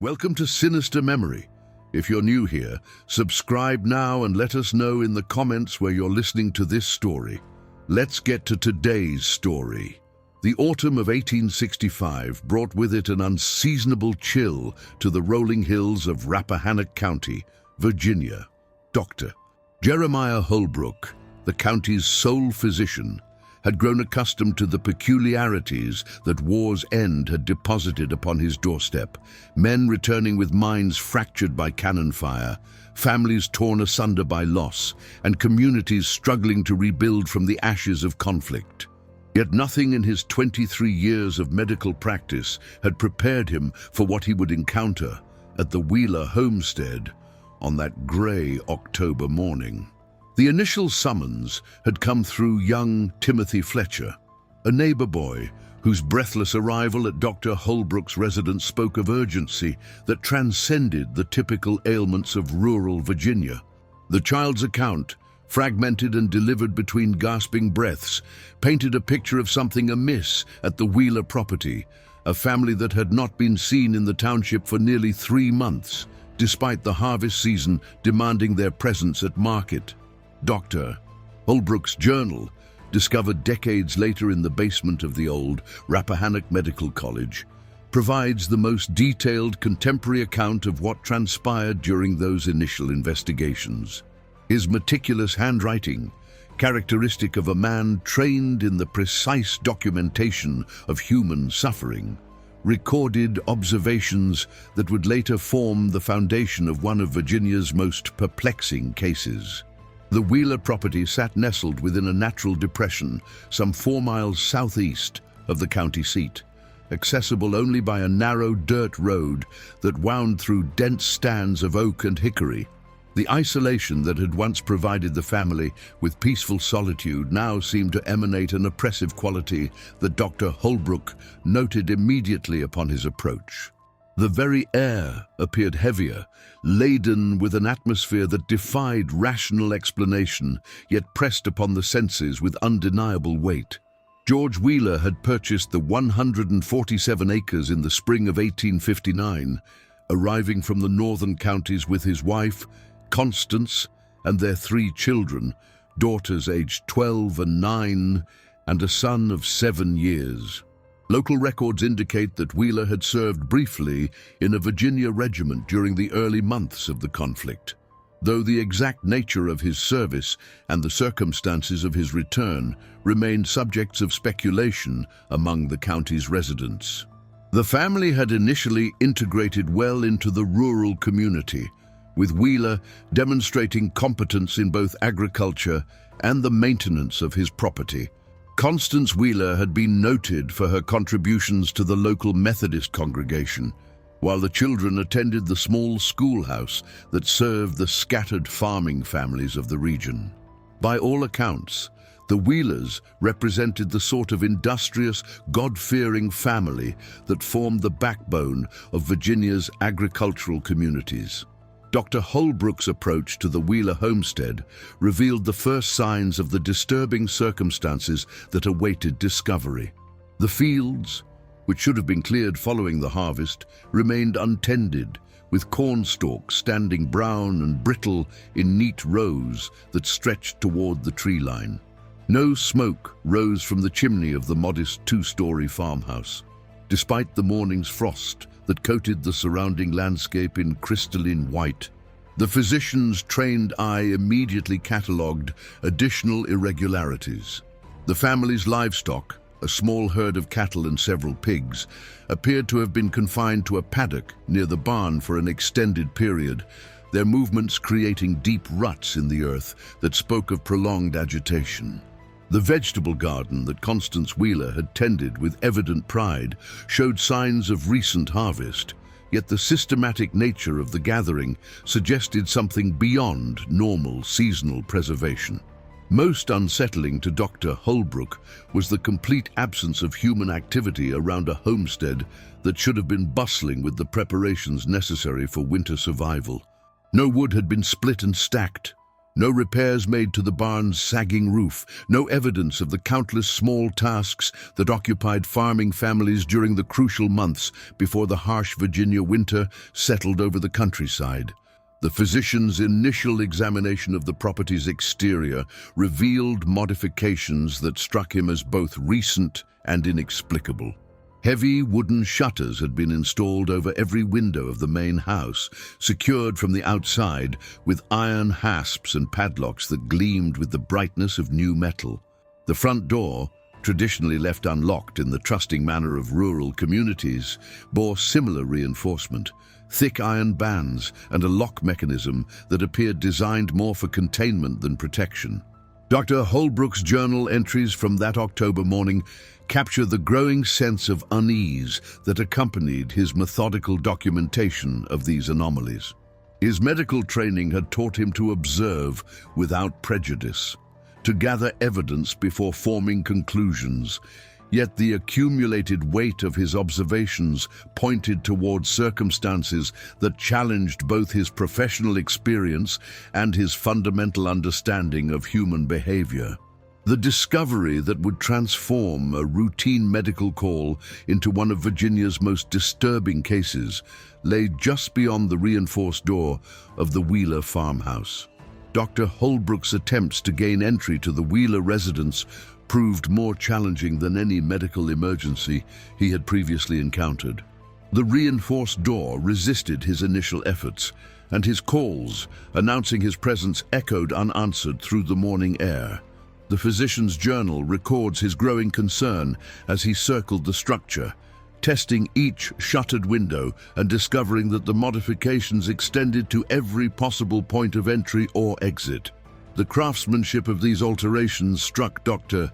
Welcome to Sinister Memory. If you're new here, subscribe now and let us know in the comments where you're listening to this story. Let's get to today's story. The autumn of 1865 brought with it an unseasonable chill to the rolling hills of Rappahannock County, Virginia. Dr. Jeremiah Holbrook, the county's sole physician, had grown accustomed to the peculiarities that war's end had deposited upon his doorstep. Men returning with minds fractured by cannon fire, families torn asunder by loss, and communities struggling to rebuild from the ashes of conflict. Yet nothing in his 23 years of medical practice had prepared him for what he would encounter at the Wheeler homestead on that gray October morning. The initial summons had come through young Timothy Fletcher, a neighbor boy whose breathless arrival at Dr. Holbrook's residence spoke of urgency that transcended the typical ailments of rural Virginia. The child's account, fragmented and delivered between gasping breaths, painted a picture of something amiss at the Wheeler property, a family that had not been seen in the township for nearly 3 months, despite the harvest season demanding their presence at market. Dr. Holbrook's journal, discovered decades later in the basement of the old Rappahannock Medical College, provides the most detailed contemporary account of what transpired during those initial investigations. His meticulous handwriting, characteristic of a man trained in the precise documentation of human suffering, recorded observations that would later form the foundation of one of Virginia's most perplexing cases. The Wheeler property sat nestled within a natural depression some 4 miles southeast of the county seat, accessible only by a narrow dirt road that wound through dense stands of oak and hickory. The isolation that had once provided the family with peaceful solitude now seemed to emanate an oppressive quality that Dr. Holbrook noted immediately upon his approach. The very air appeared heavier, laden with an atmosphere that defied rational explanation, yet pressed upon the senses with undeniable weight. George Wheeler had purchased the 147 acres in the spring of 1859, arriving from the northern counties with his wife, Constance, and their 3 children, daughters aged 12 and 9, and a son of 7 years. Local records indicate that Wheeler had served briefly in a Virginia regiment during the early months of the conflict, though the exact nature of his service and the circumstances of his return remained subjects of speculation among the county's residents. The family had initially integrated well into the rural community, with Wheeler demonstrating competence in both agriculture and the maintenance of his property. Constance Wheeler had been noted for her contributions to the local Methodist congregation, while the children attended the small schoolhouse that served the scattered farming families of the region. By all accounts, the Wheelers represented the sort of industrious, God-fearing family that formed the backbone of Virginia's agricultural communities. Dr. Holbrook's approach to the Wheeler homestead revealed the first signs of the disturbing circumstances that awaited discovery. The fields, which should have been cleared following the harvest, remained untended, with corn stalks standing brown and brittle in neat rows that stretched toward the tree line. No smoke rose from the chimney of the modest 2-story farmhouse, despite the morning's frost that coated the surrounding landscape in crystalline white. The physician's trained eye immediately catalogued additional irregularities. The family's livestock, a small herd of cattle and several pigs, appeared to have been confined to a paddock near the barn for an extended period, their movements creating deep ruts in the earth that spoke of prolonged agitation. The vegetable garden that Constance Wheeler had tended with evident pride showed signs of recent harvest, yet the systematic nature of the gathering suggested something beyond normal seasonal preservation. Most unsettling to Dr. Holbrook was the complete absence of human activity around a homestead that should have been bustling with the preparations necessary for winter survival. No wood had been split and stacked, No repairs made to the barn's sagging roof, no evidence of the countless small tasks that occupied farming families during the crucial months before the harsh Virginia winter settled over the countryside. The physician's initial examination of the property's exterior revealed modifications that struck him as both recent and inexplicable. Heavy wooden shutters had been installed over every window of the main house, secured from the outside with iron hasps and padlocks that gleamed with the brightness of new metal. The front door, traditionally left unlocked in the trusting manner of rural communities, bore similar reinforcement, thick iron bands and a lock mechanism that appeared designed more for containment than protection. Dr. Holbrook's journal entries from that October morning capture the growing sense of unease that accompanied his methodical documentation of these anomalies. His medical training had taught him to observe without prejudice, to gather evidence before forming conclusions, yet the accumulated weight of his observations pointed towards circumstances that challenged both his professional experience and his fundamental understanding of human behavior. The discovery that would transform a routine medical call into one of Virginia's most disturbing cases lay just beyond the reinforced door of the Wheeler farmhouse. Dr. Holbrook's attempts to gain entry to the Wheeler residence proved more challenging than any medical emergency he had previously encountered. The reinforced door resisted his initial efforts, and his calls, announcing his presence, echoed unanswered through the morning air. The physician's journal records his growing concern as he circled the structure, testing each shuttered window and discovering that the modifications extended to every possible point of entry or exit. The craftsmanship of these alterations struck Dr.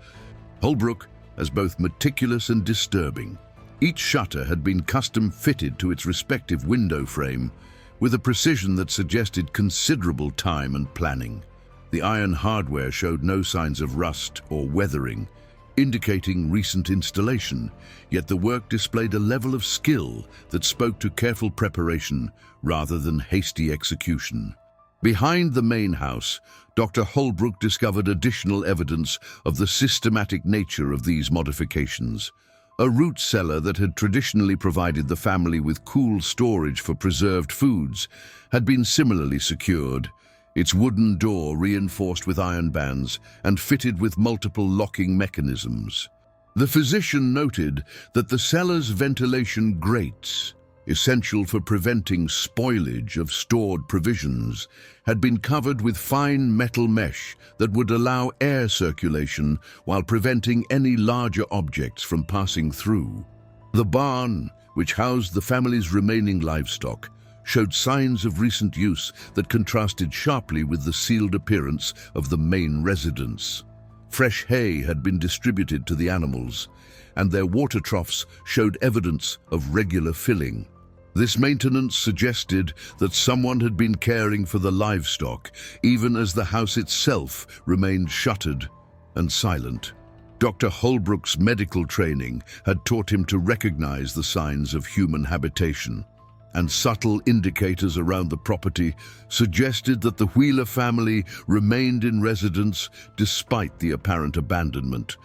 Holbrook as both meticulous and disturbing. Each shutter had been custom fitted to its respective window frame, with a precision that suggested considerable time and planning. The iron hardware showed no signs of rust or weathering, indicating recent installation, yet the work displayed a level of skill that spoke to careful preparation rather than hasty execution. Behind the main house, Dr. Holbrook discovered additional evidence of the systematic nature of these modifications. A root cellar that had traditionally provided the family with cool storage for preserved foods had been similarly secured, its wooden door reinforced with iron bands and fitted with multiple locking mechanisms. The physician noted that the cellar's ventilation grates, essential for preventing spoilage of stored provisions, had been covered with fine metal mesh that would allow air circulation while preventing any larger objects from passing through. The barn, which housed the family's remaining livestock, showed signs of recent use that contrasted sharply with the sealed appearance of the main residence. Fresh hay had been distributed to the animals, and their water troughs showed evidence of regular filling. This maintenance suggested that someone had been caring for the livestock, even as the house itself remained shuttered and silent. Dr. Holbrook's medical training had taught him to recognize the signs of human habitation, and subtle indicators around the property suggested that the Wheeler family remained in residence despite the apparent abandonment.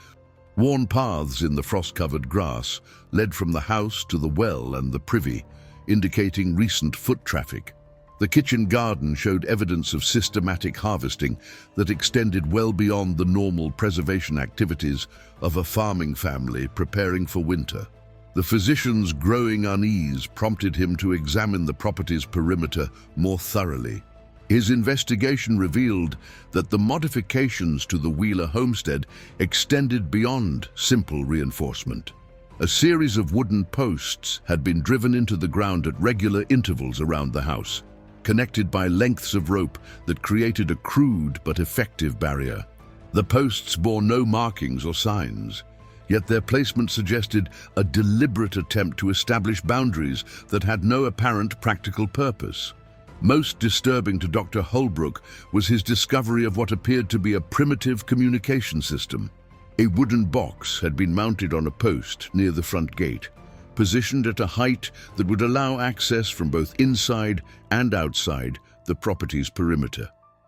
Worn paths in the frost-covered grass led from the house to the well and the privy, indicating recent foot traffic. The kitchen garden showed evidence of systematic harvesting that extended well beyond the normal preservation activities of a farming family preparing for winter. The physician's growing unease prompted him to examine the property's perimeter more thoroughly. His investigation revealed that the modifications to the Wheeler homestead extended beyond simple reinforcement. A series of wooden posts had been driven into the ground at regular intervals around the house, connected by lengths of rope that created a crude but effective barrier. The posts bore no markings or signs, yet their placement suggested a deliberate attempt to establish boundaries that had no apparent practical purpose. Most disturbing to Dr. Holbrook was his discovery of what appeared to be a primitive communication system. A wooden box had been mounted on a post near the front gate, positioned at a height that would allow access from both inside and outside the property's perimeter.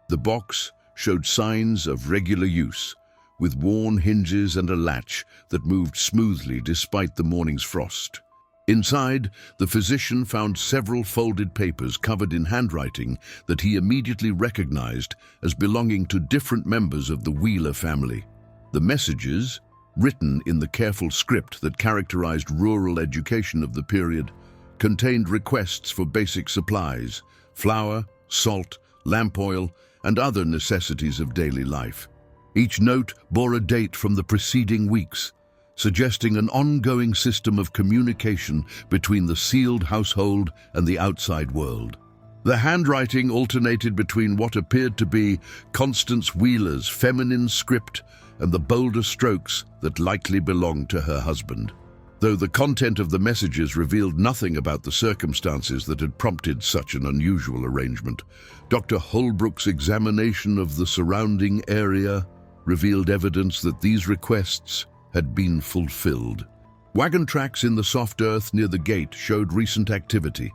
The box, showed signs of regular use, with worn hinges and a latch that moved smoothly despite the morning's frost. Inside, the physician found several folded papers covered in handwriting that he immediately recognized as belonging to different members of the Wheeler family. The messages, written in the careful script that characterized rural education of the period, contained requests for basic supplies, flour, salt, lamp oil, and other necessities of daily life. Each note bore a date from the preceding weeks, suggesting an ongoing system of communication between the sealed household and the outside world. The handwriting alternated between what appeared to be Constance Wheeler's feminine script and the bolder strokes that likely belonged to her husband. Though the content of the messages revealed nothing about the circumstances that had prompted such an unusual arrangement, Dr. Holbrook's examination of the surrounding area revealed evidence that these requests had been fulfilled. Wagon tracks in the soft earth near the gate showed recent activity,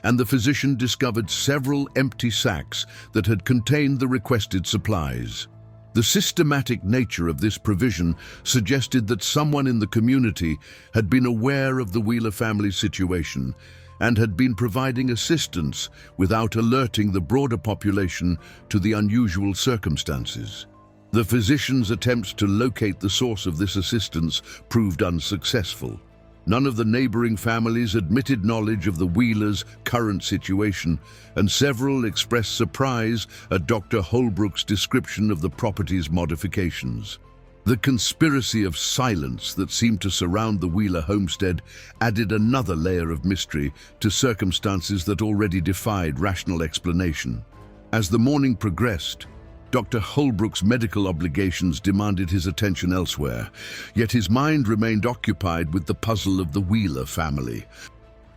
and the physician discovered several empty sacks that had contained the requested supplies. The systematic nature of this provision suggested that someone in the community had been aware of the Wheeler family's situation and had been providing assistance without alerting the broader population to the unusual circumstances. The physician's attempts to locate the source of this assistance proved unsuccessful. None of the neighboring families admitted knowledge of the Wheelers' current situation, and several expressed surprise at Dr. Holbrook's description of the property's modifications. The conspiracy of silence that seemed to surround the Wheeler homestead added another layer of mystery to circumstances that already defied rational explanation. As the morning progressed, Dr. Holbrook's medical obligations demanded his attention elsewhere, yet his mind remained occupied with the puzzle of the Wheeler family.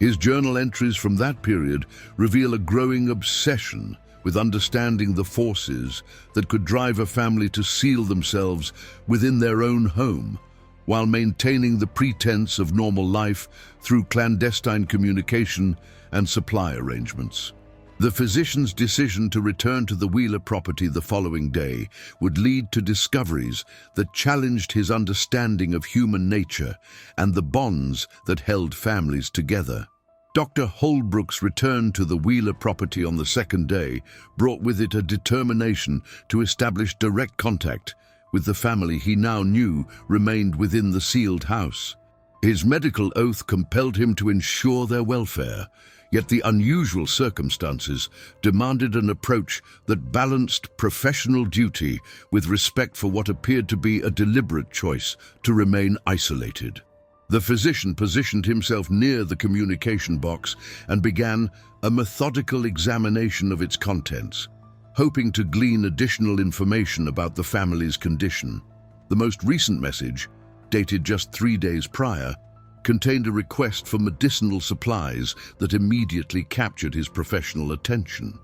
His journal entries from that period reveal a growing obsession with understanding the forces that could drive a family to seal themselves within their own home, while maintaining the pretense of normal life through clandestine communication and supply arrangements. The physician's decision to return to the Wheeler property the following day would lead to discoveries that challenged his understanding of human nature and the bonds that held families together. Dr. Holbrook's return to the Wheeler property on the second day brought with it a determination to establish direct contact with the family he now knew remained within the sealed house. His medical oath compelled him to ensure their welfare, yet the unusual circumstances demanded an approach that balanced professional duty with respect for what appeared to be a deliberate choice to remain isolated. The physician positioned himself near the communication box and began a methodical examination of its contents, hoping to glean additional information about the family's condition. The most recent message, dated just 3 days prior, contained a request for medicinal supplies that immediately captured his professional attention.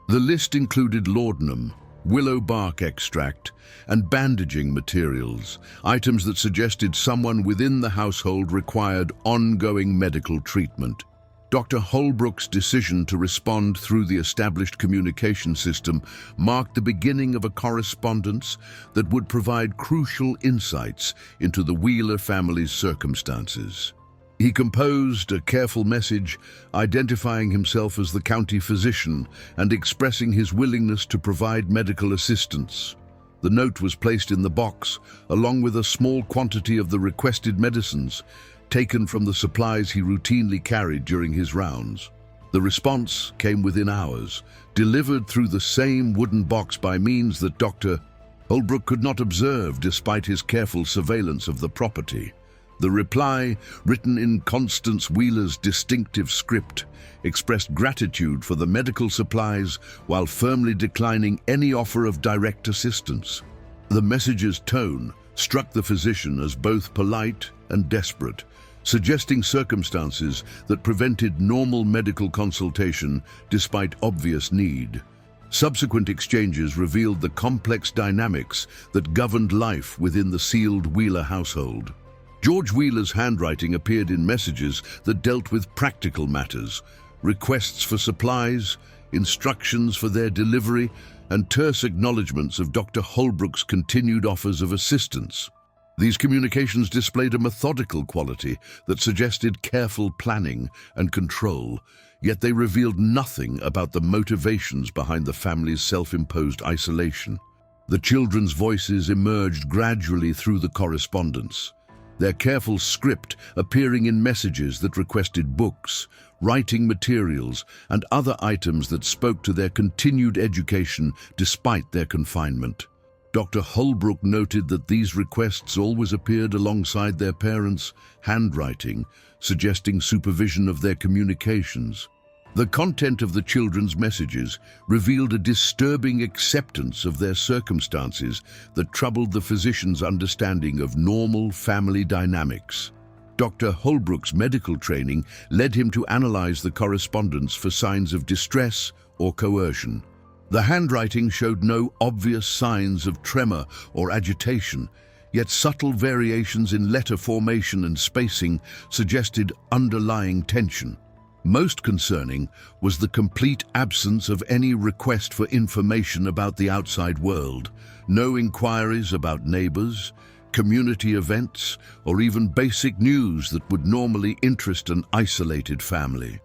The list included laudanum, willow bark extract, and bandaging materials, items that suggested someone within the household required ongoing medical treatment. Dr. Holbrook's decision to respond through the established communication system marked the beginning of a correspondence that would provide crucial insights into the Wheeler family's circumstances. He composed a careful message identifying himself as the county physician and expressing his willingness to provide medical assistance. The note was placed in the box, along with a small quantity of the requested medicines, taken from the supplies he routinely carried during his rounds. The response came within hours, delivered through the same wooden box by means that Dr. Holbrook could not observe despite his careful surveillance of the property. The reply, written in Constance Wheeler's distinctive script, expressed gratitude for the medical supplies while firmly declining any offer of direct assistance. The message's tone struck the physician as both polite and desperate, suggesting circumstances that prevented normal medical consultation despite obvious need. Subsequent exchanges revealed the complex dynamics that governed life within the sealed Wheeler household. George Wheeler's handwriting appeared in messages that dealt with practical matters, requests for supplies, instructions for their delivery, and terse acknowledgements of Dr. Holbrook's continued offers of assistance. These communications displayed a methodical quality that suggested careful planning and control, yet they revealed nothing about the motivations behind the family's self-imposed isolation. The children's voices emerged gradually through the correspondence, their careful script appearing in messages that requested books, writing materials, and other items that spoke to their continued education despite their confinement. Dr. Holbrook noted that these requests always appeared alongside their parents' handwriting, suggesting supervision of their communications. The content of the children's messages revealed a disturbing acceptance of their circumstances that troubled the physician's understanding of normal family dynamics. Dr. Holbrook's medical training led him to analyze the correspondence for signs of distress or coercion. The handwriting showed no obvious signs of tremor or agitation, yet subtle variations in letter formation and spacing suggested underlying tension. Most concerning was the complete absence of any request for information about the outside world, no inquiries about neighbors, community events, or even basic news that would normally interest an isolated family.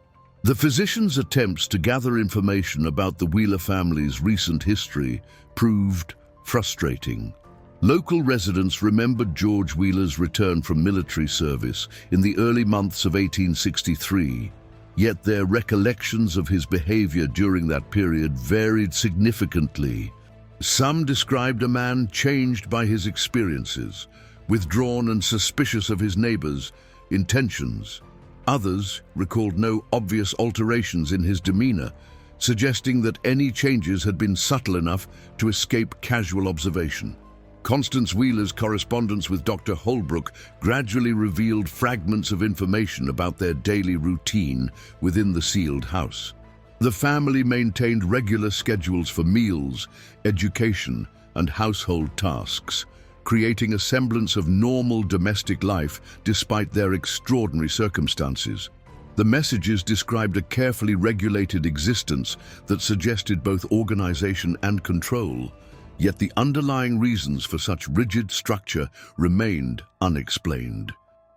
The physician's attempts to gather information about the Wheeler family's recent history proved frustrating. Local residents remembered George Wheeler's return from military service in the early months of 1863. Yet their recollections of his behavior during that period varied significantly. Some described a man changed by his experiences, withdrawn and suspicious of his neighbors' intentions. Others recalled no obvious alterations in his demeanor, suggesting that any changes had been subtle enough to escape casual observation. Constance Wheeler's correspondence with Dr. Holbrook gradually revealed fragments of information about their daily routine within the sealed house. The family maintained regular schedules for meals, education, and household tasks, creating a semblance of normal domestic life despite their extraordinary circumstances. The messages described a carefully regulated existence that suggested both organization and control. Yet the underlying reasons for such rigid structure remained unexplained.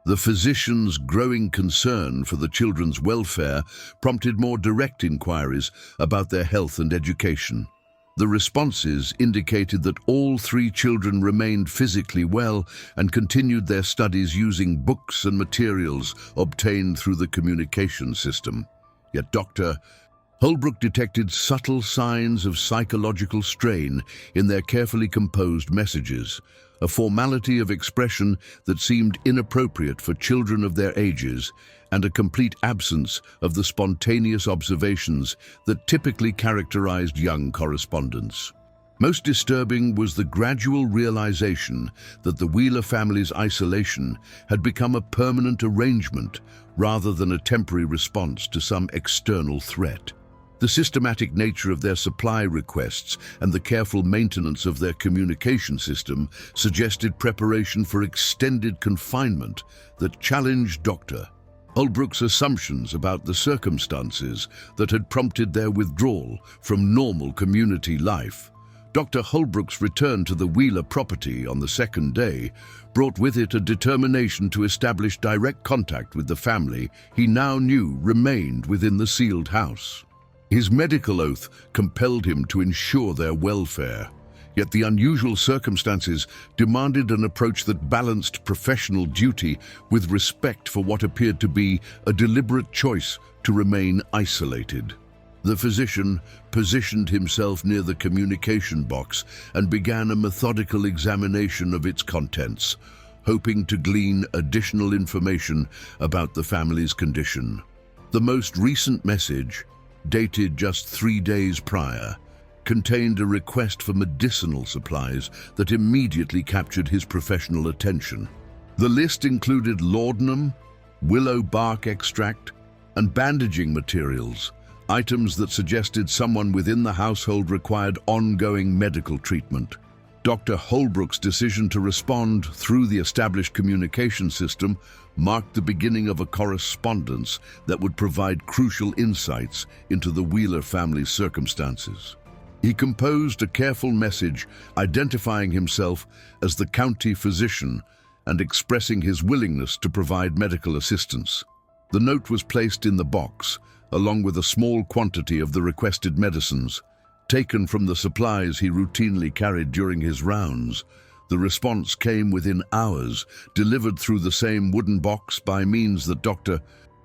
The physician's growing concern for the children's welfare prompted more direct inquiries about their health and education. The responses indicated that all three children remained physically well and continued their studies using books and materials obtained through the communication system. Yet Dr. Holbrook detected subtle signs of psychological strain in their carefully composed messages, a formality of expression that seemed inappropriate for children of their ages, and a complete absence of the spontaneous observations that typically characterized young correspondence. Most disturbing was the gradual realization that the Wheeler family's isolation had become a permanent arrangement rather than a temporary response to some external threat. The systematic nature of their supply requests and the careful maintenance of their communication system suggested preparation for extended confinement that challenged Dr. Holbrook's assumptions about the circumstances that had prompted their withdrawal from normal community life. Dr. Holbrook's return to the Wheeler property on the second day brought with it a determination to establish direct contact with the family he now knew remained within the sealed house. His medical oath compelled him to ensure their welfare, yet the unusual circumstances demanded an approach that balanced professional duty with respect for what appeared to be a deliberate choice to remain isolated. The physician positioned himself near the communication box and began a methodical examination of its contents, hoping to glean additional information about the family's condition. The most recent message, dated just 3 days prior, contained a request for medicinal supplies that immediately captured his professional attention. The list included laudanum, willow bark extract, and bandaging materials, items that suggested someone within the household required ongoing medical treatment. Dr. Holbrook's decision to respond through the established communication system marked the beginning of a correspondence that would provide crucial insights into the Wheeler family's circumstances. He composed a careful message identifying himself as the county physician and expressing his willingness to provide medical assistance. The note was placed in the box, along with a small quantity of the requested medicines, taken from the supplies he routinely carried during his rounds. The response came within hours, delivered through the same wooden box by means that Dr.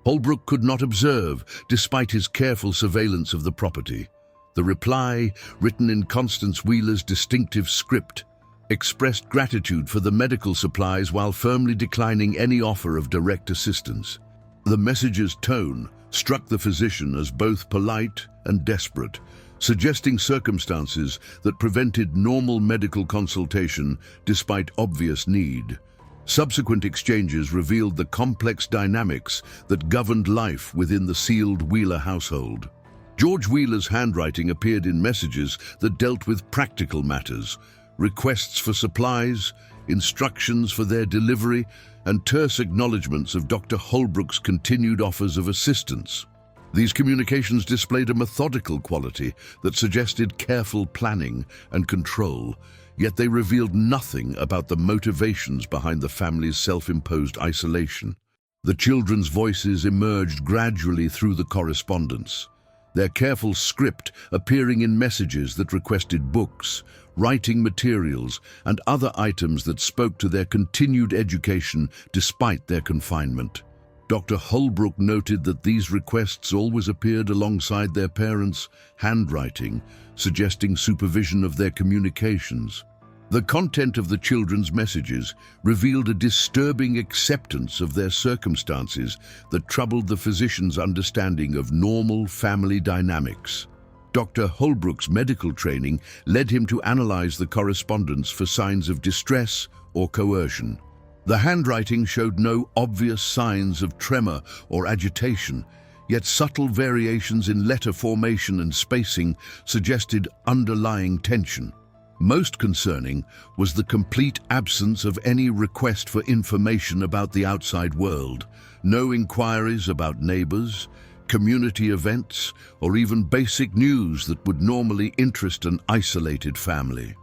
Holbrook could not observe, despite his careful surveillance of the property. The reply, written in Constance Wheeler's distinctive script, expressed gratitude for the medical supplies while firmly declining any offer of direct assistance. The message's tone struck the physician as both polite and desperate, suggesting circumstances that prevented normal medical consultation despite obvious need. Subsequent exchanges revealed the complex dynamics that governed life within the sealed Wheeler household. George Wheeler's handwriting appeared in messages that dealt with practical matters, requests for supplies, instructions for their delivery, and terse acknowledgments of Dr. Holbrook's continued offers of assistance. These communications displayed a methodical quality that suggested careful planning and control, yet they revealed nothing about the motivations behind the family's self-imposed isolation. The children's voices emerged gradually through the correspondence, their careful script appearing in messages that requested books, writing materials, and other items that spoke to their continued education despite their confinement. Dr. Holbrook noted that these requests always appeared alongside their parents' handwriting, suggesting supervision of their communications. The content of the children's messages revealed a disturbing acceptance of their circumstances that troubled the physician's understanding of normal family dynamics. Dr. Holbrook's medical training led him to analyze the correspondence for signs of distress or coercion. The handwriting showed no obvious signs of tremor or agitation, yet subtle variations in letter formation and spacing suggested underlying tension. Most concerning was the complete absence of any request for information about the outside world, no inquiries about neighbors, community events, or even basic news that would normally interest an isolated family.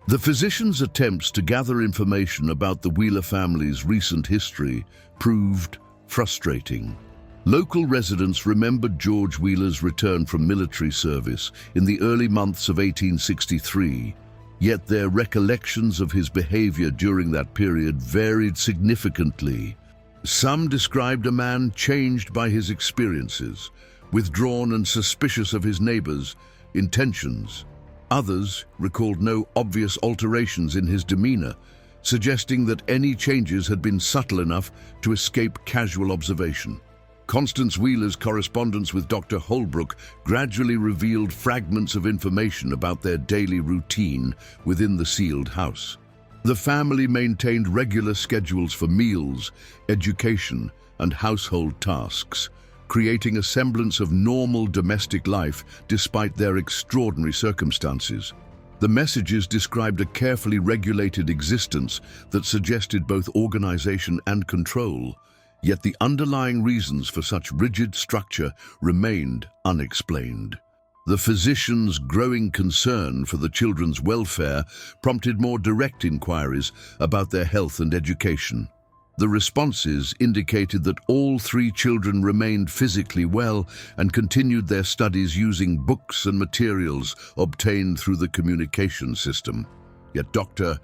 The physician's attempts to gather information about the Wheeler family's recent history proved frustrating. Local residents remembered George Wheeler's return from military service in the early months of 1863, yet their recollections of his behavior during that period varied significantly. Some described a man changed by his experiences, withdrawn and suspicious of his neighbors' intentions. Others recalled no obvious alterations in his demeanor, suggesting that any changes had been subtle enough to escape casual observation. Constance Wheeler's correspondence with Dr. Holbrook gradually revealed fragments of information about their daily routine within the sealed house. The family maintained regular schedules for meals, education, and household tasks, creating a semblance of normal domestic life despite their extraordinary circumstances. The messages described a carefully regulated existence that suggested both organization and control, yet the underlying reasons for such rigid structure remained unexplained. The physician's growing concern for the children's welfare prompted more direct inquiries about their health and education. The responses indicated that all three children remained physically well and continued their studies using books and materials obtained through the communication system. Yet Dr.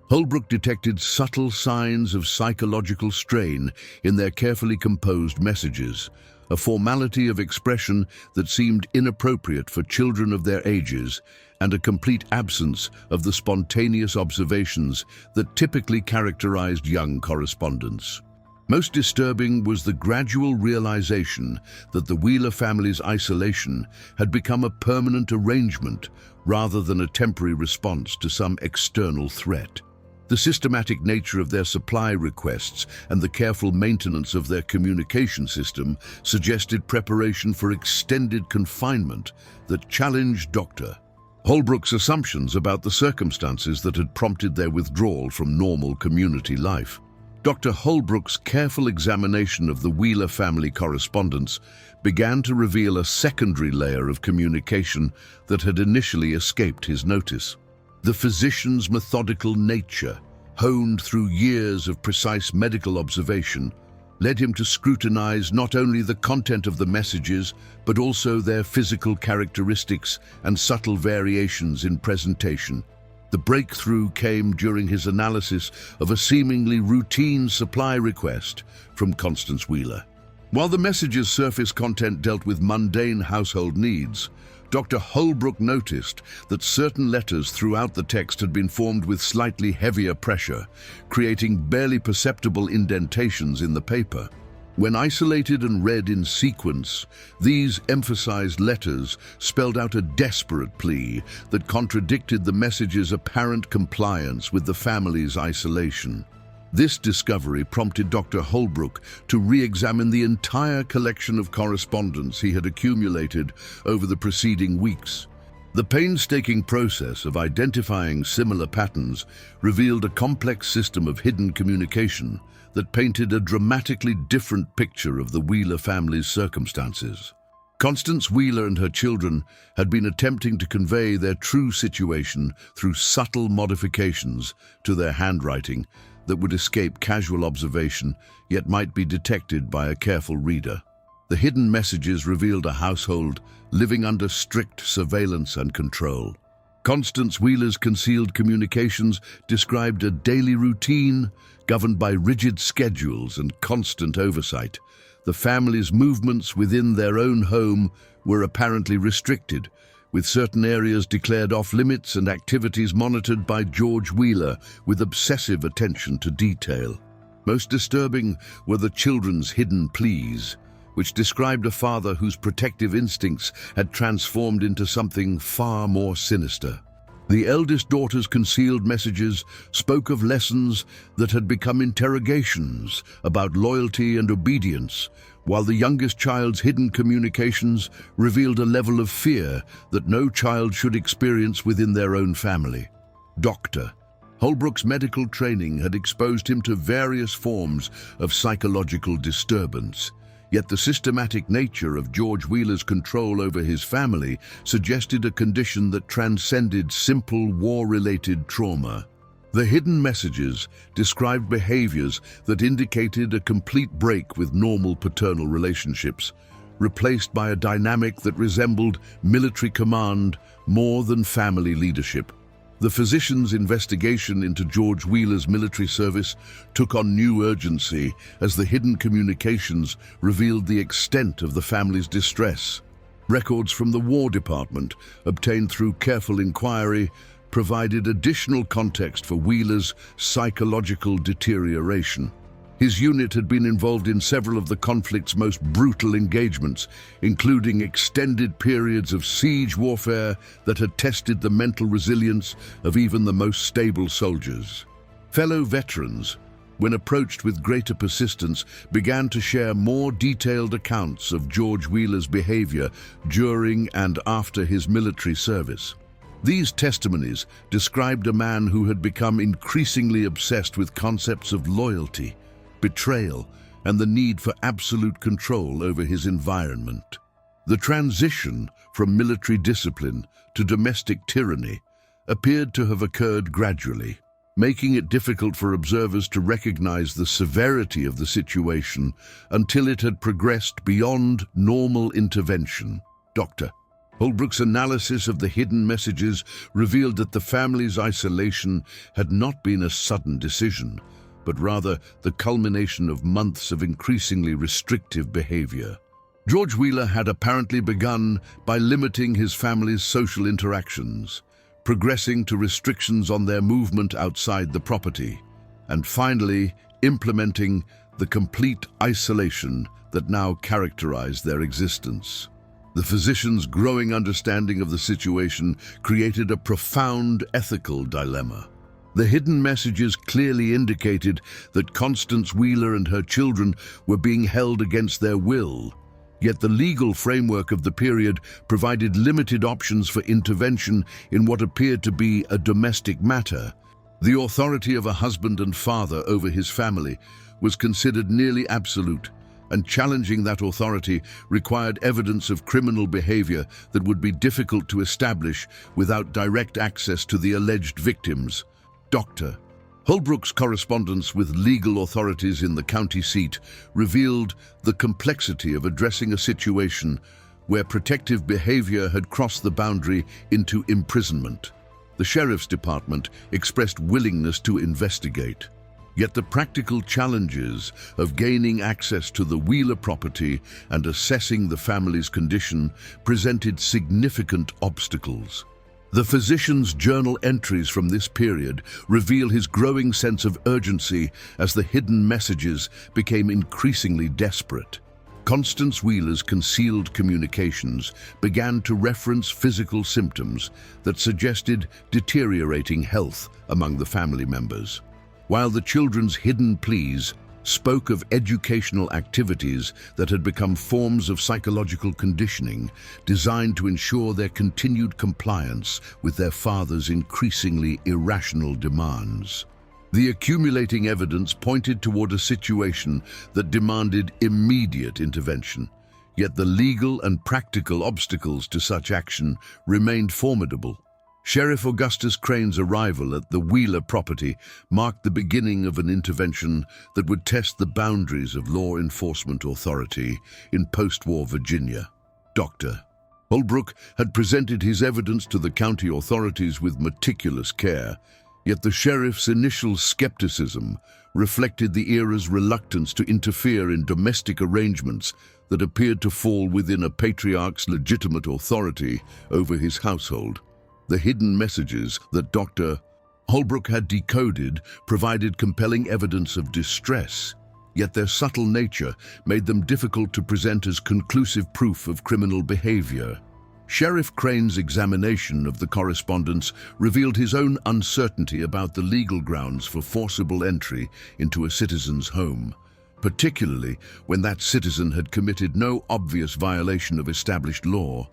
Holbrook detected subtle signs of psychological strain in their carefully composed messages, a formality of expression that seemed inappropriate for children of their ages, and a complete absence of the spontaneous observations that typically characterized young correspondence. Most disturbing was the gradual realization that the Wheeler family's isolation had become a permanent arrangement rather than a temporary response to some external threat. The systematic nature of their supply requests and the careful maintenance of their communication system suggested preparation for extended confinement that challenged Dr. Holbrook's assumptions about the circumstances that had prompted their withdrawal from normal community life. Dr. Holbrook's careful examination of the Wheeler family correspondence began to reveal a secondary layer of communication that had initially escaped his notice. The physician's methodical nature, honed through years of precise medical observation, led him to scrutinize not only the content of the messages, but also their physical characteristics and subtle variations in presentation. The breakthrough came during his analysis of a seemingly routine supply request from Constance Wheeler. While the message's surface content dealt with mundane household needs, Dr. Holbrook noticed that certain letters throughout the text had been formed with slightly heavier pressure, creating barely perceptible indentations in the paper. When isolated and read in sequence, these emphasized letters spelled out a desperate plea that contradicted the message's apparent compliance with the family's isolation. This discovery prompted Dr. Holbrook to re-examine the entire collection of correspondence he had accumulated over the preceding weeks. The painstaking process of identifying similar patterns revealed a complex system of hidden communication that painted a dramatically different picture of the Wheeler family's circumstances. Constance Wheeler and her children had been attempting to convey their true situation through subtle modifications to their handwriting that would escape casual observation, yet might be detected by a careful reader. The hidden messages revealed a household living under strict surveillance and control. Constance Wheeler's concealed communications described a daily routine governed by rigid schedules and constant oversight. The family's movements within their own home were apparently restricted, with certain areas declared off-limits and activities monitored by George Wheeler with obsessive attention to detail. Most disturbing were the children's hidden pleas, which described a father whose protective instincts had transformed into something far more sinister. The eldest daughter's concealed messages spoke of lessons that had become interrogations about loyalty and obedience, while the youngest child's hidden communications revealed a level of fear that no child should experience within their own family. Dr. Holbrook's medical training had exposed him to various forms of psychological disturbance, yet the systematic nature of George Wheeler's control over his family suggested a condition that transcended simple war-related trauma. The hidden messages described behaviors that indicated a complete break with normal paternal relationships, replaced by a dynamic that resembled military command more than family leadership. The physician's investigation into George Wheeler's military service took on new urgency as the hidden communications revealed the extent of the family's distress. Records from the War Department, obtained through careful inquiry, provided additional context for Wheeler's psychological deterioration. His unit had been involved in several of the conflict's most brutal engagements, including extended periods of siege warfare that had tested the mental resilience of even the most stable soldiers. Fellow veterans, when approached with greater persistence, began to share more detailed accounts of George Wheeler's behavior during and after his military service. These testimonies described a man who had become increasingly obsessed with concepts of loyalty, betrayal, and the need for absolute control over his environment. The transition from military discipline to domestic tyranny appeared to have occurred gradually, making it difficult for observers to recognize the severity of the situation until it had progressed beyond normal intervention. Dr. Holbrook's analysis of the hidden messages revealed that the family's isolation had not been a sudden decision, but rather the culmination of months of increasingly restrictive behavior. George Wheeler had apparently begun by limiting his family's social interactions, progressing to restrictions on their movement outside the property, and finally implementing the complete isolation that now characterized their existence. The physician's growing understanding of the situation created a profound ethical dilemma. The hidden messages clearly indicated that Constance Wheeler and her children were being held against their will, Yet the legal framework of the period provided limited options for intervention in what appeared to be a domestic matter. The authority of a husband and father over his family was considered nearly absolute, and challenging that authority required evidence of criminal behavior that would be difficult to establish without direct access to the alleged victims. Dr. Holbrook's correspondence with legal authorities in the county seat revealed the complexity of addressing a situation where protective behavior had crossed the boundary into imprisonment. The sheriff's department expressed willingness to investigate. Yet the practical challenges of gaining access to the Wheeler property and assessing the family's condition presented significant obstacles. The physician's journal entries from this period reveal his growing sense of urgency as the hidden messages became increasingly desperate. Constance Wheeler's concealed communications began to reference physical symptoms that suggested deteriorating health among the family members, while the children's hidden pleas spoke of educational activities that had become forms of psychological conditioning designed to ensure their continued compliance with their father's increasingly irrational demands. The accumulating evidence pointed toward a situation that demanded immediate intervention, yet the legal and practical obstacles to such action remained formidable. Sheriff Augustus Crane's arrival at the Wheeler property marked the beginning of an intervention that would test the boundaries of law enforcement authority in post-war Virginia. Dr. Holbrook had presented his evidence to the county authorities with meticulous care, yet the sheriff's initial skepticism reflected the era's reluctance to interfere in domestic arrangements that appeared to fall within a patriarch's legitimate authority over his household. The hidden messages that Dr. Holbrook had decoded provided compelling evidence of distress, yet their subtle nature made them difficult to present as conclusive proof of criminal behavior. Sheriff Crane's examination of the correspondence revealed his own uncertainty about the legal grounds for forcible entry into a citizen's home, particularly when that citizen had committed no obvious violation of established law.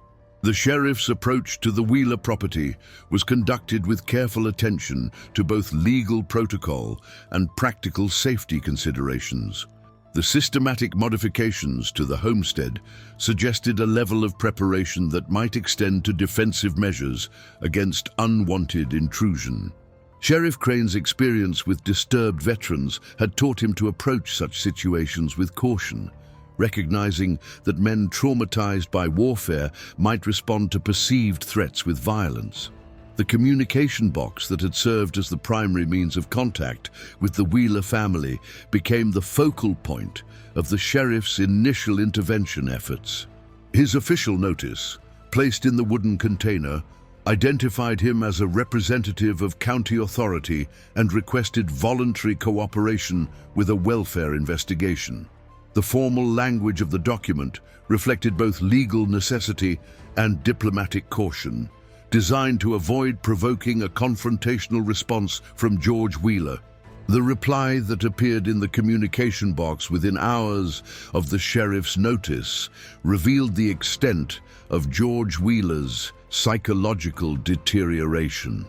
The sheriff's approach to the Wheeler property was conducted with careful attention to both legal protocol and practical safety considerations. The systematic modifications to the homestead suggested a level of preparation that might extend to defensive measures against unwanted intrusion. Sheriff Crane's experience with disturbed veterans had taught him to approach such situations with caution, recognizing that men traumatized by warfare might respond to perceived threats with violence. The communication box that had served as the primary means of contact with the Wheeler family became the focal point of the sheriff's initial intervention efforts. His official notice, placed in the wooden container, identified him as a representative of county authority and requested voluntary cooperation with a welfare investigation. The formal language of the document reflected both legal necessity and diplomatic caution, designed to avoid provoking a confrontational response from George Wheeler. The reply that appeared in the communication box within hours of the sheriff's notice revealed the extent of George Wheeler's psychological deterioration.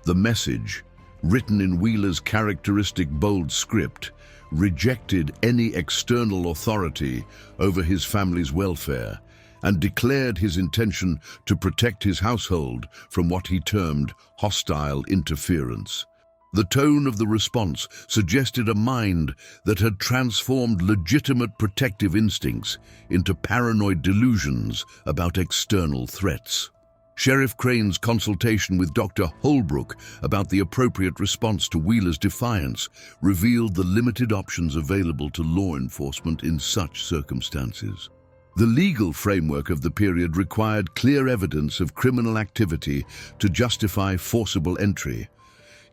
The message, written in Wheeler's characteristic bold script, rejected any external authority over his family's welfare and declared his intention to protect his household from what he termed hostile interference. The tone of the response suggested a mind that had transformed legitimate protective instincts into paranoid delusions about external threats. Sheriff Crane's consultation with Dr. Holbrook about the appropriate response to Wheeler's defiance revealed the limited options available to law enforcement in such circumstances. The legal framework of the period required clear evidence of criminal activity to justify forcible entry.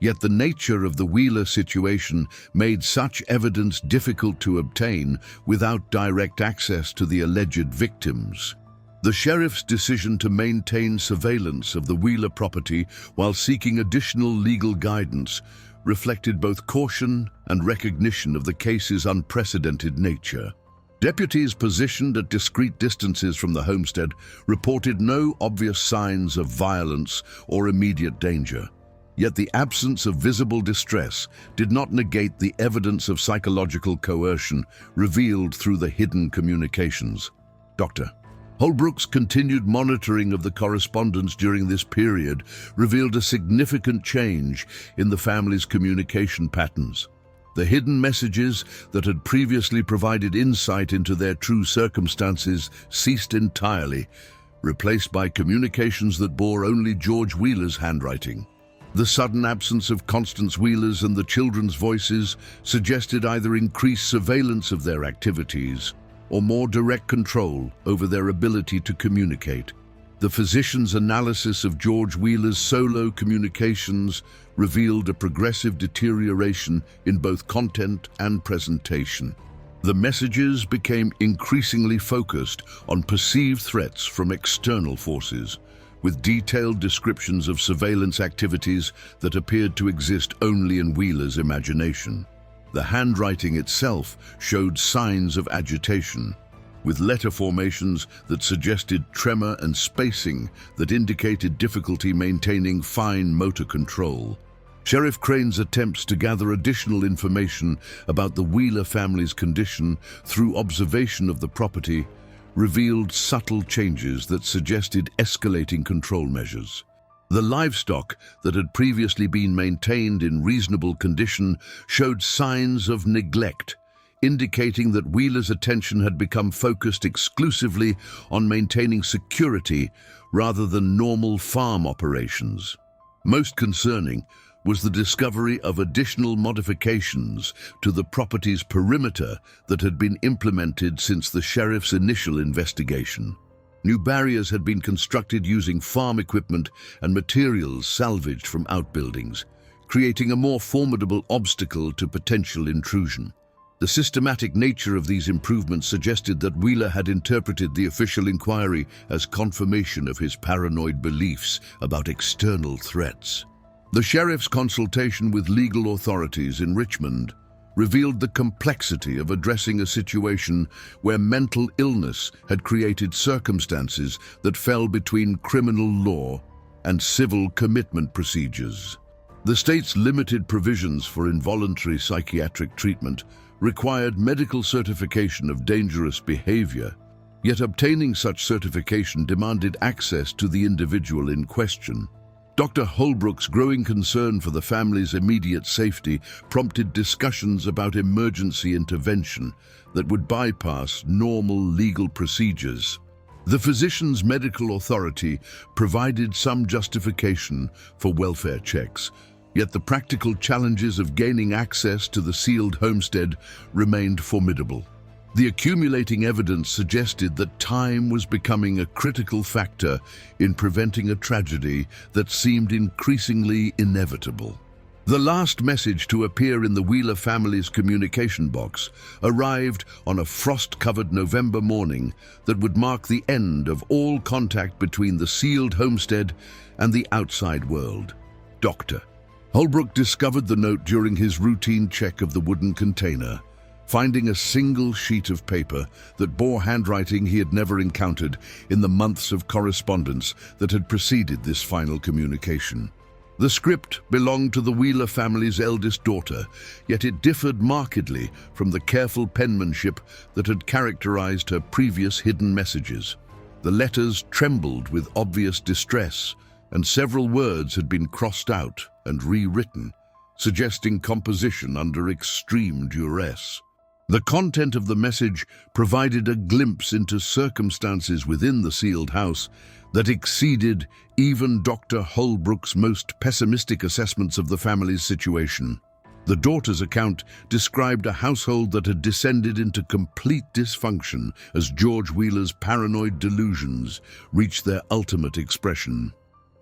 Yet the nature of the Wheeler situation made such evidence difficult to obtain without direct access to the alleged victims. The sheriff's decision to maintain surveillance of the Wheeler property while seeking additional legal guidance reflected both caution and recognition of the case's unprecedented nature. Deputies positioned at discreet distances from the homestead reported no obvious signs of violence or immediate danger. Yet the absence of visible distress did not negate the evidence of psychological coercion revealed through the hidden communications. Dr. Holbrook's continued monitoring of the correspondence during this period revealed a significant change in the family's communication patterns. The hidden messages that had previously provided insight into their true circumstances ceased entirely, replaced by communications that bore only George Wheeler's handwriting. The sudden absence of Constance Wheeler's and the children's voices suggested either increased surveillance of their activities or more direct control over their ability to communicate. The physician's analysis of George Wheeler's solo communications revealed a progressive deterioration in both content and presentation. The messages became increasingly focused on perceived threats from external forces, with detailed descriptions of surveillance activities that appeared to exist only in Wheeler's imagination. The handwriting itself showed signs of agitation, with letter formations that suggested tremor and spacing that indicated difficulty maintaining fine motor control. Sheriff Crane's attempts to gather additional information about the Wheeler family's condition through observation of the property revealed subtle changes that suggested escalating control measures. The livestock that had previously been maintained in reasonable condition showed signs of neglect, indicating that Wheeler's attention had become focused exclusively on maintaining security rather than normal farm operations. Most concerning was the discovery of additional modifications to the property's perimeter that had been implemented since the sheriff's initial investigation. New barriers had been constructed using farm equipment and materials salvaged from outbuildings, creating a more formidable obstacle to potential intrusion. The systematic nature of these improvements suggested that Wheeler had interpreted the official inquiry as confirmation of his paranoid beliefs about external threats. The sheriff's consultation with legal authorities in Richmond revealed the complexity of addressing a situation where mental illness had created circumstances that fell between criminal law and civil commitment procedures. The state's limited provisions for involuntary psychiatric treatment required medical certification of dangerous behavior, yet obtaining such certification demanded access to the individual in question. Dr. Holbrook's growing concern for the family's immediate safety prompted discussions about emergency intervention that would bypass normal legal procedures. The physician's medical authority provided some justification for welfare checks, yet the practical challenges of gaining access to the sealed homestead remained formidable. The accumulating evidence suggested that time was becoming a critical factor in preventing a tragedy that seemed increasingly inevitable. The last message to appear in the Wheeler family's communication box arrived on a frost-covered November morning that would mark the end of all contact between the sealed homestead and the outside world. Dr. Holbrook discovered the note during his routine check of the wooden container, finding a single sheet of paper that bore handwriting he had never encountered in the months of correspondence that had preceded this final communication. The script belonged to the Wheeler family's eldest daughter, yet it differed markedly from the careful penmanship that had characterized her previous hidden messages. The letters trembled with obvious distress, and several words had been crossed out and rewritten, suggesting composition under extreme duress. The content of the message provided a glimpse into circumstances within the sealed house that exceeded even Dr. Holbrook's most pessimistic assessments of the family's situation. The daughter's account described a household that had descended into complete dysfunction as George Wheeler's paranoid delusions reached their ultimate expression.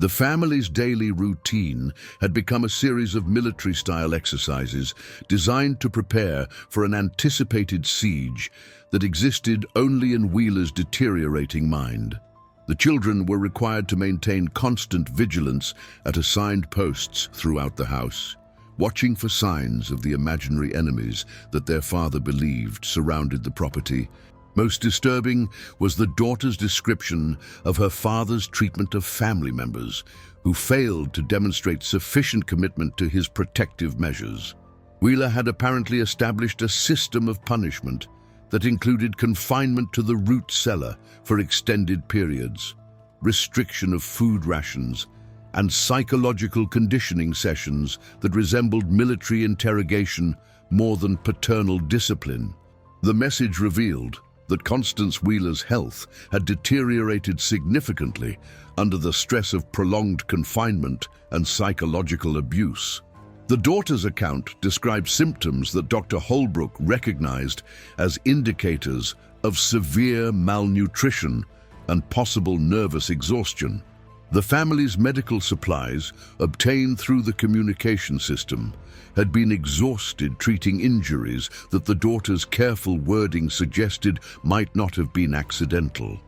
The family's daily routine had become a series of military-style exercises designed to prepare for an anticipated siege that existed only in Wheeler's deteriorating mind. The children were required to maintain constant vigilance at assigned posts throughout the house, watching for signs of the imaginary enemies that their father believed surrounded the property Most disturbing was the daughter's description of her father's treatment of family members who failed to demonstrate sufficient commitment to his protective measures. Wheeler had apparently established a system of punishment that included confinement to the root cellar for extended periods, restriction of food rations, and psychological conditioning sessions that resembled military interrogation more than paternal discipline. The message revealed that Constance Wheeler's health had deteriorated significantly under the stress of prolonged confinement and psychological abuse. The daughter's account described symptoms that Dr. Holbrook recognized as indicators of severe malnutrition and possible nervous exhaustion. The family's medical supplies, obtained through the communication system, had been exhausted treating injuries that the daughter's careful wording suggested might not have been accidental.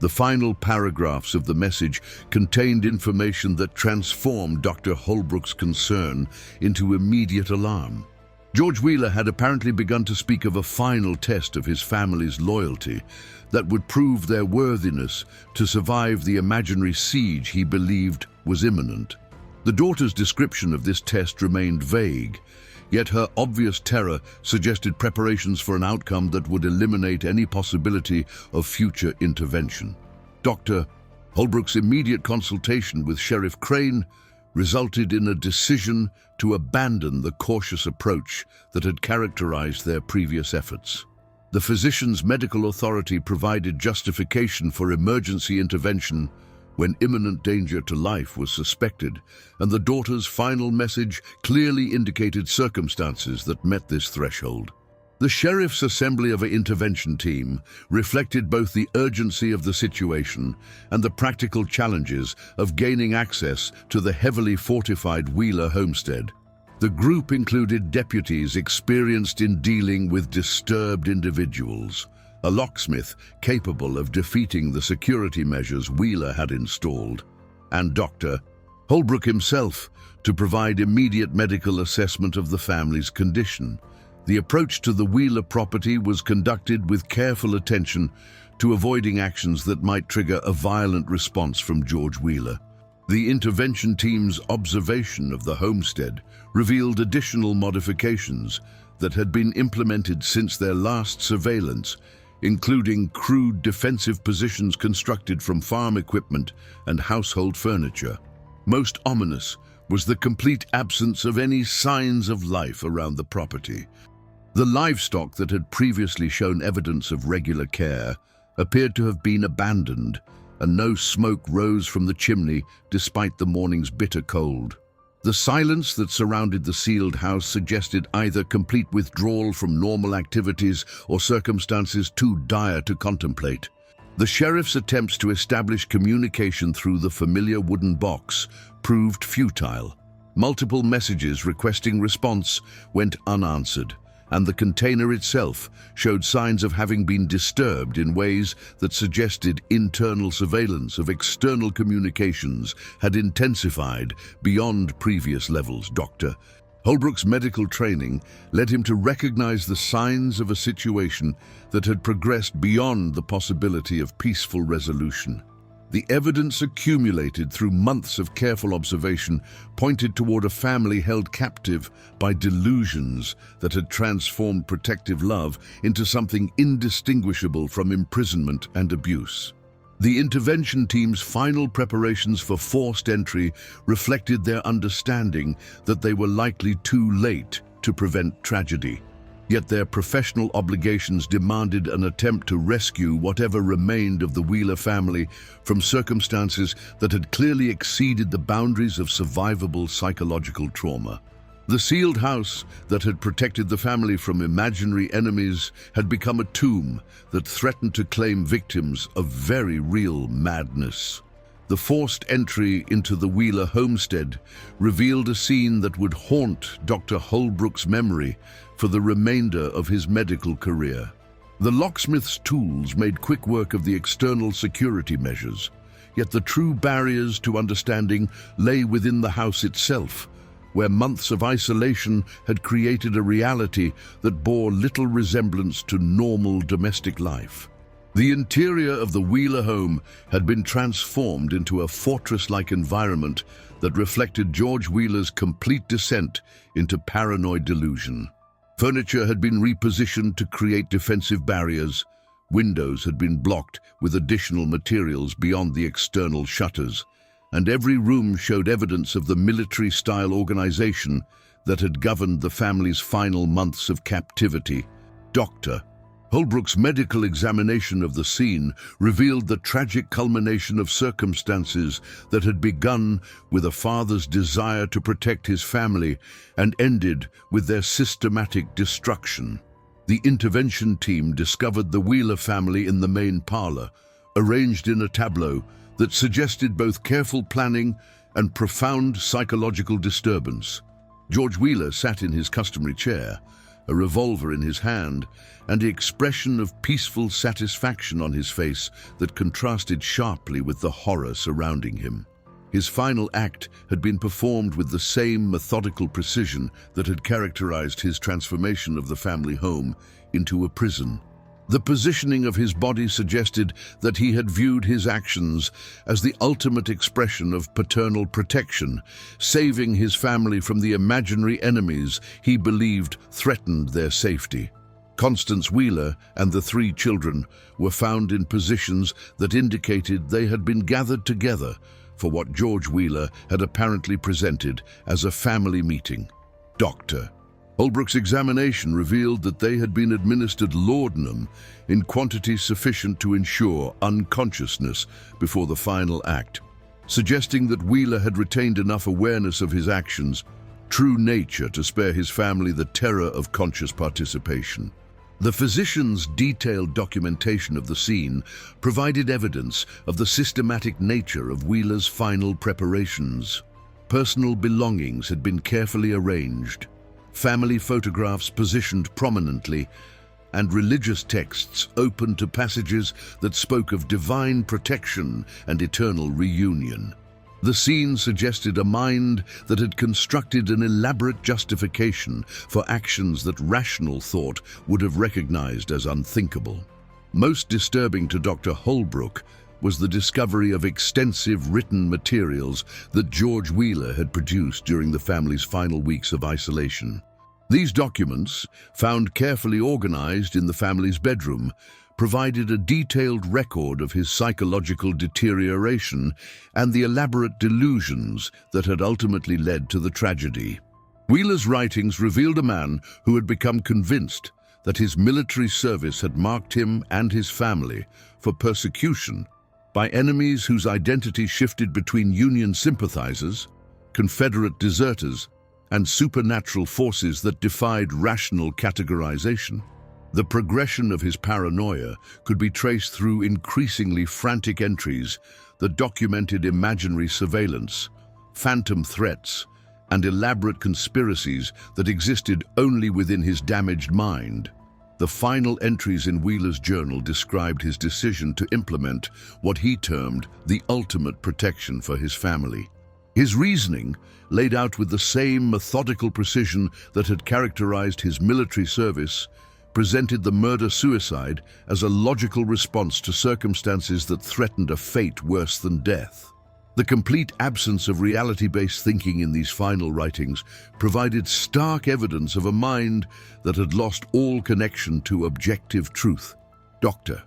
The final paragraphs of the message contained information that transformed Dr. Holbrook's concern into immediate alarm. George Wheeler had apparently begun to speak of a final test of his family's loyalty that would prove their worthiness to survive the imaginary siege he believed was imminent. The daughter's description of this test remained vague, yet her obvious terror suggested preparations for an outcome that would eliminate any possibility of future intervention. Dr. Holbrook's immediate consultation with Sheriff Crane resulted in a decision to abandon the cautious approach that had characterized their previous efforts. The physician's medical authority provided justification for emergency intervention when imminent danger to life was suspected, and the daughter's final message clearly indicated circumstances that met this threshold. The Sheriff's Assembly of an Intervention Team reflected both the urgency of the situation and the practical challenges of gaining access to the heavily fortified Wheeler homestead. The group included deputies experienced in dealing with disturbed individuals, a locksmith capable of defeating the security measures Wheeler had installed, and Dr. Holbrook himself to provide immediate medical assessment of the family's condition. The approach to the Wheeler property was conducted with careful attention to avoiding actions that might trigger a violent response from George Wheeler. The intervention team's observation of the homestead revealed additional modifications that had been implemented since their last surveillance, including crude defensive positions constructed from farm equipment and household furniture. Most ominous was the complete absence of any signs of life around the property. The livestock that had previously shown evidence of regular care appeared to have been abandoned, and no smoke rose from the chimney despite the morning's bitter cold. The silence that surrounded the sealed house suggested either complete withdrawal from normal activities or circumstances too dire to contemplate. The sheriff's attempts to establish communication through the familiar wooden box proved futile. Multiple messages requesting response went unanswered, and the container itself showed signs of having been disturbed in ways that suggested internal surveillance of external communications had intensified beyond previous levels. Dr. Holbrook's medical training led him to recognize the signs of a situation that had progressed beyond the possibility of peaceful resolution. The evidence accumulated through months of careful observation pointed toward a family held captive by delusions that had transformed protective love into something indistinguishable from imprisonment and abuse. The intervention team's final preparations for forced entry reflected their understanding that they were likely too late to prevent tragedy. Yet their professional obligations demanded an attempt to rescue whatever remained of the Wheeler family from circumstances that had clearly exceeded the boundaries of survivable psychological trauma. The sealed house that had protected the family from imaginary enemies had become a tomb that threatened to claim victims of very real madness. The forced entry into the Wheeler homestead revealed a scene that would haunt Dr. Holbrook's memory for the remainder of his medical career. The locksmith's tools made quick work of the external security measures, yet the true barriers to understanding lay within the house itself, where months of isolation had created a reality that bore little resemblance to normal domestic life. The interior of the Wheeler home had been transformed into a fortress-like environment that reflected George Wheeler's complete descent into paranoid delusion. Furniture had been repositioned to create defensive barriers. Windows had been blocked with additional materials beyond the external shutters, and every room showed evidence of the military-style organization that had governed the family's final months of captivity. Dr. Holbrook's medical examination of the scene revealed the tragic culmination of circumstances that had begun with a father's desire to protect his family and ended with their systematic destruction. The intervention team discovered the Wheeler family in the main parlor, arranged in a tableau that suggested both careful planning and profound psychological disturbance. George Wheeler sat in his customary chair, a revolver in his hand, and the expression of peaceful satisfaction on his face that contrasted sharply with the horror surrounding him. His final act had been performed with the same methodical precision that had characterized his transformation of the family home into a prison. The positioning of his body suggested that he had viewed his actions as the ultimate expression of paternal protection, saving his family from the imaginary enemies he believed threatened their safety. Constance Wheeler and the 3 children were found in positions that indicated they had been gathered together for what George Wheeler had apparently presented as a family meeting. Dr. Holbrook's examination revealed that they had been administered laudanum in quantities sufficient to ensure unconsciousness before the final act, suggesting that Wheeler had retained enough awareness of his actions' true nature to spare his family the terror of conscious participation. The physician's detailed documentation of the scene provided evidence of the systematic nature of Wheeler's final preparations. Personal belongings had been carefully arranged, family photographs positioned prominently, and religious texts open to passages that spoke of divine protection and eternal reunion. The scene suggested a mind that had constructed an elaborate justification for actions that rational thought would have recognized as unthinkable. Most disturbing to Dr. Holbrook was the discovery of extensive written materials that George Wheeler had produced during the family's final weeks of isolation. These documents, found carefully organized in the family's bedroom, provided a detailed record of his psychological deterioration and the elaborate delusions that had ultimately led to the tragedy. Wheeler's writings revealed a man who had become convinced that his military service had marked him and his family for persecution by enemies whose identity shifted between Union sympathizers, Confederate deserters, and supernatural forces that defied rational categorization. The progression of his paranoia could be traced through increasingly frantic entries that documented imaginary surveillance, phantom threats, and elaborate conspiracies that existed only within his damaged mind. The final entries in Wheeler's journal described his decision to implement what he termed the ultimate protection for his family. His reasoning, laid out with the same methodical precision that had characterized his military service, presented the murder-suicide as a logical response to circumstances that threatened a fate worse than death. The complete absence of reality-based thinking in these final writings provided stark evidence of a mind that had lost all connection to objective truth. Dr.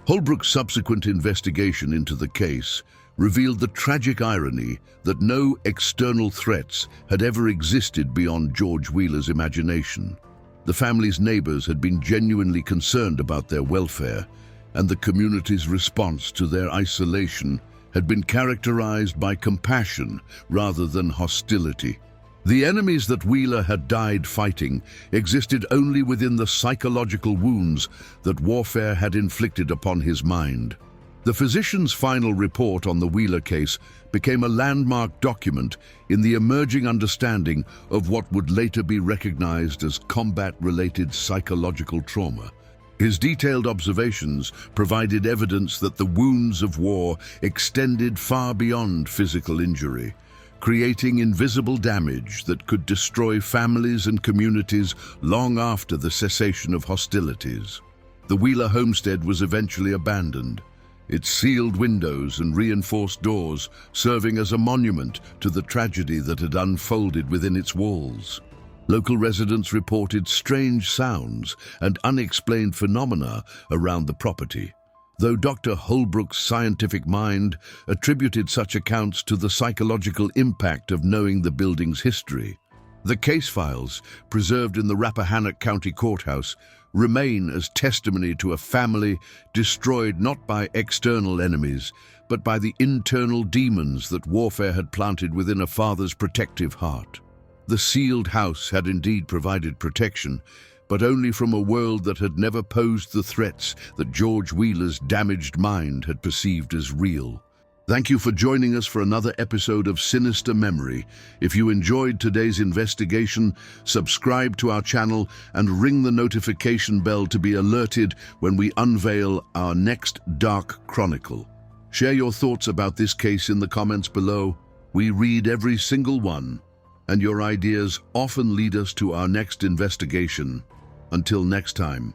Holbrook's subsequent investigation into the case revealed the tragic irony that no external threats had ever existed beyond George Wheeler's imagination. The family's neighbors had been genuinely concerned about their welfare, and the community's response to their isolation had been characterized by compassion rather than hostility. The enemies that Wheeler had died fighting existed only within the psychological wounds that warfare had inflicted upon his mind. The physician's final report on the Wheeler case became a landmark document in the emerging understanding of what would later be recognized as combat-related psychological trauma. His detailed observations provided evidence that the wounds of war extended far beyond physical injury, creating invisible damage that could destroy families and communities long after the cessation of hostilities. The Wheeler homestead was eventually abandoned, its sealed windows and reinforced doors serving as a monument to the tragedy that had unfolded within its walls. Local residents reported strange sounds and unexplained phenomena around the property, though Dr. Holbrook's scientific mind attributed such accounts to the psychological impact of knowing the building's history. The case files, preserved in the Rappahannock County Courthouse, remain as testimony to a family destroyed not by external enemies, but by the internal demons that warfare had planted within a father's protective heart. The sealed house had indeed provided protection, but only from a world that had never posed the threats that George Wheeler's damaged mind had perceived as real. Thank you for joining us for another episode of Sinister Memory. If you enjoyed today's investigation, subscribe to our channel and ring the notification bell to be alerted when we unveil our next dark chronicle. Share your thoughts about this case in the comments below. We read every single one, and your ideas often lead us to our next investigation. Until next time.